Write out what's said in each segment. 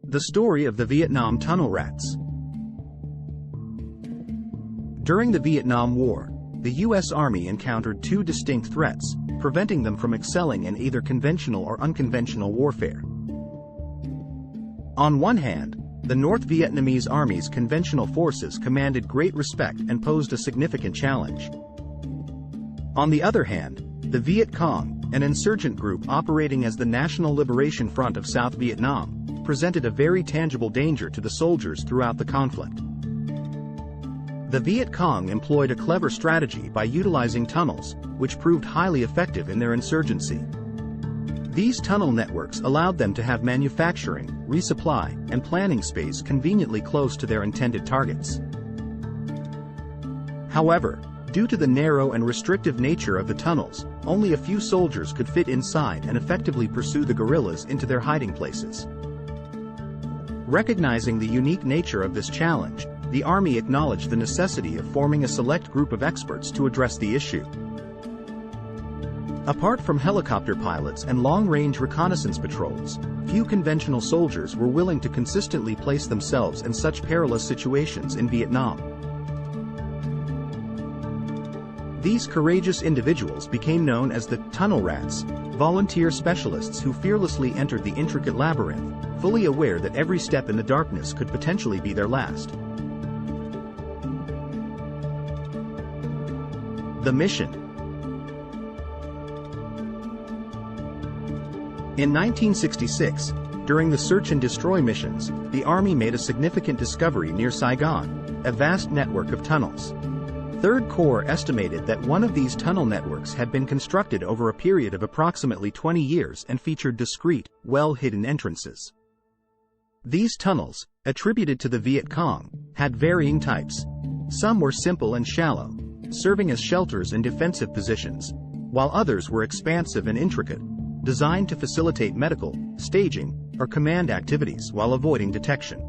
The story of the Vietnam tunnel rats. During the Vietnam War, the U.S. Army encountered two distinct threats, preventing them from excelling in either conventional or unconventional warfare. On one hand, the North Vietnamese Army's conventional forces commanded great respect and posed a significant challenge. On the other hand, the Viet Cong, an insurgent group operating as the National Liberation Front of South Vietnam, presented a very tangible danger to the soldiers throughout the conflict. The Viet Cong employed a clever strategy by utilizing tunnels, which proved highly effective in their insurgency. These tunnel networks allowed them to have manufacturing, resupply, and planning space conveniently close to their intended targets. However, due to the narrow and restrictive nature of the tunnels, only a few soldiers could fit inside and effectively pursue the guerrillas into their hiding places. Recognizing the unique nature of this challenge, the Army acknowledged the necessity of forming a select group of experts to address the issue. Apart from helicopter pilots and long-range reconnaissance patrols, few conventional soldiers were willing to consistently place themselves in such perilous situations in Vietnam. These courageous individuals became known as the tunnel rats, volunteer specialists who fearlessly entered the intricate labyrinth, fully aware that every step in the darkness could potentially be their last. The mission. In 1966, during the search and destroy missions, the Army made a significant discovery near Saigon, a vast network of tunnels. 3rd Corps estimated that one of these tunnel networks had been constructed over a period of approximately 20 years and featured discreet, well-hidden entrances. These tunnels, attributed to the Viet Cong, had varying types. Some were simple and shallow, serving as shelters in defensive positions, while others were expansive and intricate, designed to facilitate medical, staging, or command activities while avoiding detection.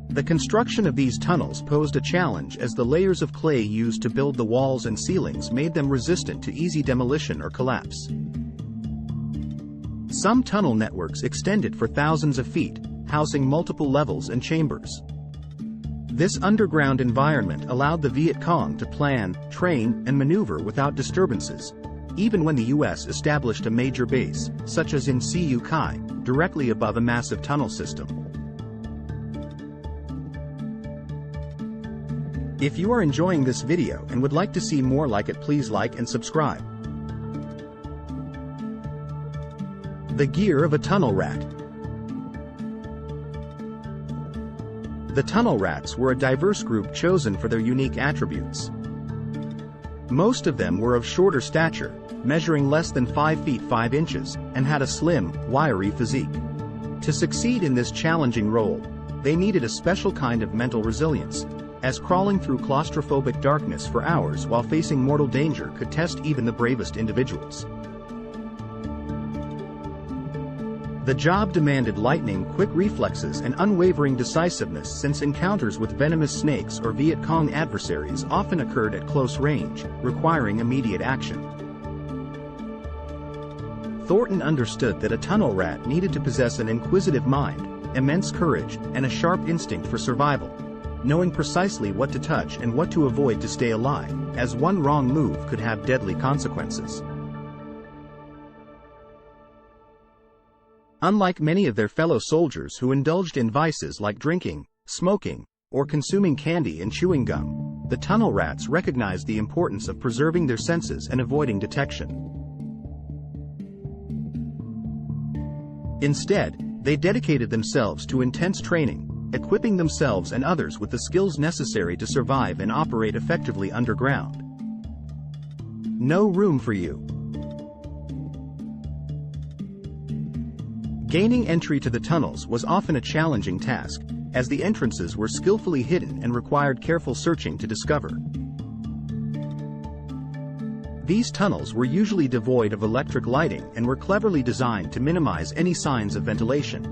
The construction of these tunnels posed a challenge as the layers of clay used to build the walls and ceilings made them resistant to easy demolition or collapse. Some tunnel networks extended for thousands of feet, housing multiple levels and chambers. This underground environment allowed the Viet Cong to plan, train, and maneuver without disturbances, even when the U.S. established a major base, such as in Cu Kai, directly above a massive tunnel system. If you are enjoying this video and would like to see more like it, please like and subscribe. The gear of a tunnel rat. The tunnel rats were a diverse group chosen for their unique attributes. Most of them were of shorter stature, measuring less than 5 feet 5 inches, and had a slim, wiry physique. To succeed in this challenging role, they needed a special kind of mental resilience, as crawling through claustrophobic darkness for hours while facing mortal danger could test even the bravest individuals. The job demanded lightning quick reflexes and unwavering decisiveness, since encounters with venomous snakes or Viet Cong adversaries often occurred at close range, requiring immediate action. Thornton understood that a tunnel rat needed to possess an inquisitive mind, immense courage, and a sharp instinct for survival, knowing precisely what to touch and what to avoid to stay alive, as one wrong move could have deadly consequences. Unlike many of their fellow soldiers who indulged in vices like drinking, smoking, or consuming candy and chewing gum, the tunnel rats recognized the importance of preserving their senses and avoiding detection. Instead, they dedicated themselves to intense training, equipping themselves and others with the skills necessary to survive and operate effectively underground. No room for you. Gaining entry to the tunnels was often a challenging task, as the entrances were skillfully hidden and required careful searching to discover. These tunnels were usually devoid of electric lighting and were cleverly designed to minimize any signs of ventilation.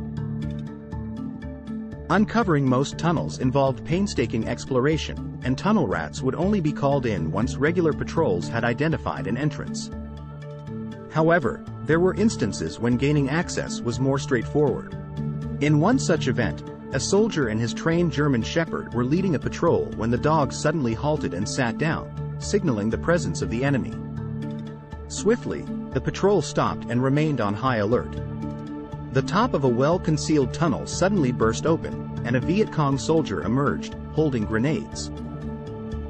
Uncovering most tunnels involved painstaking exploration, and tunnel rats would only be called in once regular patrols had identified an entrance. However, there were instances when gaining access was more straightforward. In one such event, a soldier and his trained German shepherd were leading a patrol when the dogs suddenly halted and sat down, signaling the presence of the enemy. Swiftly, the patrol stopped and remained on high alert. The top of a well-concealed tunnel suddenly burst open, and a Viet Cong soldier emerged, holding grenades.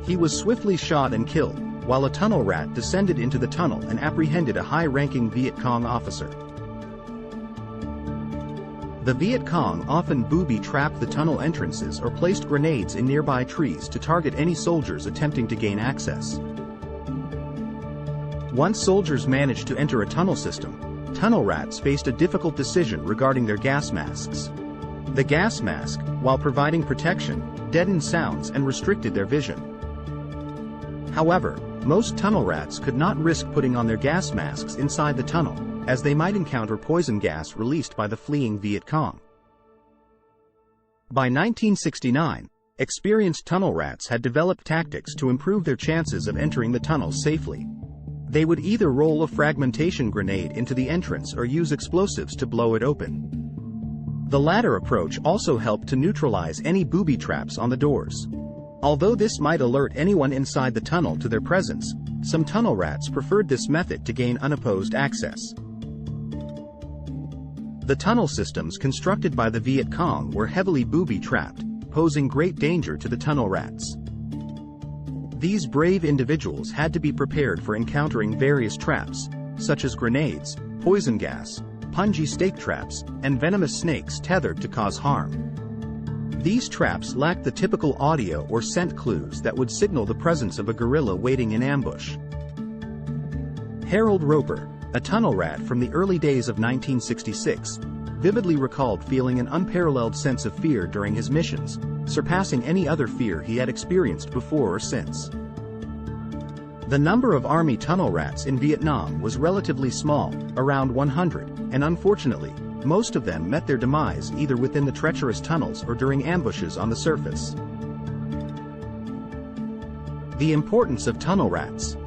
He was swiftly shot and killed, while a tunnel rat descended into the tunnel and apprehended a high-ranking Viet Cong officer. The Viet Cong often booby-trapped the tunnel entrances or placed grenades in nearby trees to target any soldiers attempting to gain access. Once soldiers managed to enter a tunnel system, tunnel rats faced a difficult decision regarding their gas masks. The gas mask, while providing protection, deadened sounds and restricted their vision. However, most tunnel rats could not risk putting on their gas masks inside the tunnel, as they might encounter poison gas released by the fleeing Viet Cong. By 1969, experienced tunnel rats had developed tactics to improve their chances of entering the tunnels safely. They would either roll a fragmentation grenade into the entrance or use explosives to blow it open. The latter approach also helped to neutralize any booby traps on the doors. Although this might alert anyone inside the tunnel to their presence, some tunnel rats preferred this method to gain unopposed access. The tunnel systems constructed by the Viet Cong were heavily booby-trapped, posing great danger to the tunnel rats. These brave individuals had to be prepared for encountering various traps, such as grenades, poison gas, pungy stake traps, and venomous snakes tethered to cause harm. These traps lacked the typical audio or scent clues that would signal the presence of a guerrilla waiting in ambush. Harold Roper, a tunnel rat from the early days of 1966, vividly recalled feeling an unparalleled sense of fear during his missions, surpassing any other fear he had experienced before or since. The number of Army tunnel rats in Vietnam was relatively small, around 100, and unfortunately, most of them met their demise either within the treacherous tunnels or during ambushes on the surface. The importance of tunnel rats.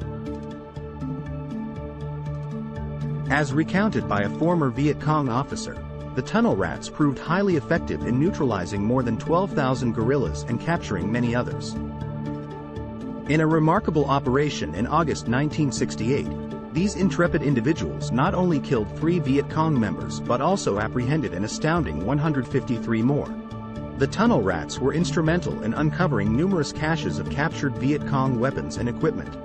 As recounted by a former Viet Cong officer, the tunnel rats proved highly effective in neutralizing more than 12,000 guerrillas and capturing many others. In a remarkable operation in August 1968, these intrepid individuals not only killed 3 Viet Cong members but also apprehended an astounding 153 more. The tunnel rats were instrumental in uncovering numerous caches of captured Viet Cong weapons and equipment.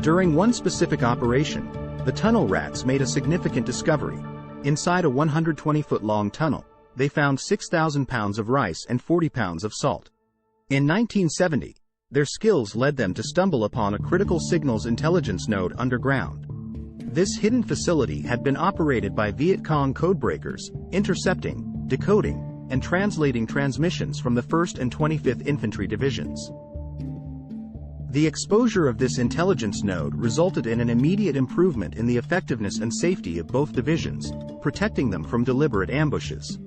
During one specific operation, the tunnel rats made a significant discovery. Inside a 120-foot-long tunnel, they found 6,000 pounds of rice and 40 pounds of salt. In 1970, their skills led them to stumble upon a critical signals intelligence node underground. This hidden facility had been operated by Viet Cong codebreakers, intercepting, decoding, and translating transmissions from the 1st and 25th Infantry Divisions. The exposure of this intelligence node resulted in an immediate improvement in the effectiveness and safety of both divisions, protecting them from deliberate ambushes.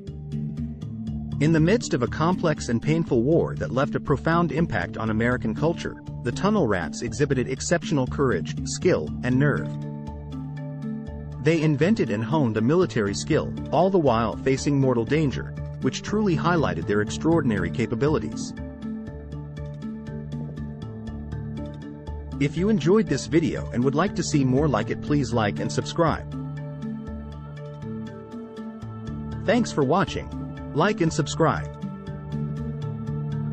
In the midst of a complex and painful war that left a profound impact on American culture, the tunnel rats exhibited exceptional courage, skill, and nerve. They invented and honed a military skill, all the while facing mortal danger, which truly highlighted their extraordinary capabilities. If you enjoyed this video and would like to see more like it, please like and subscribe. Thanks for watching. Like and subscribe.